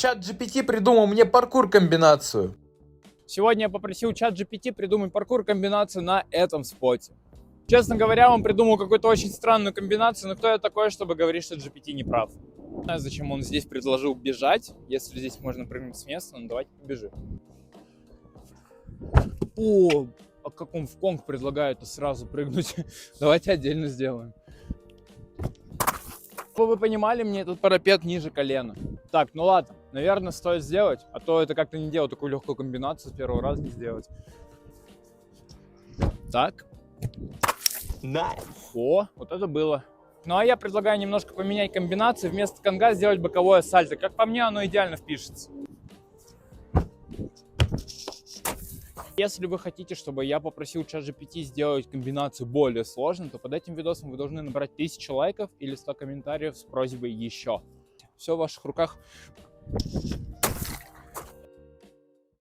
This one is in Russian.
Чат GPT придумал мне паркур-комбинацию. Сегодня я попросил чат GPT придумать паркур-комбинацию на этом споте. Честно говоря, он придумал какую-то очень странную комбинацию, но кто я такой, чтобы говорить, что GPT не прав? Не знаю, зачем он здесь предложил бежать, если здесь можно прыгнуть с места, но давайте побежим. О, а как он в конг предлагает сразу прыгнуть? Давайте отдельно сделаем. Чтобы вы понимали, мне этот парапет ниже колена. Так, ну ладно, наверное, стоит сделать, а то это как-то не делать такую легкую комбинацию, с первого раза не сделать. Так. О, вот это было. Ну а я предлагаю немножко поменять комбинации, вместо конга сделать боковое сальто. Как по мне, оно идеально впишется. Если вы хотите, чтобы я попросил ChatGPT сделать комбинацию более сложной, то под этим видосом вы должны набрать 1000 лайков или 100 комментариев с просьбой еще. Все в ваших руках.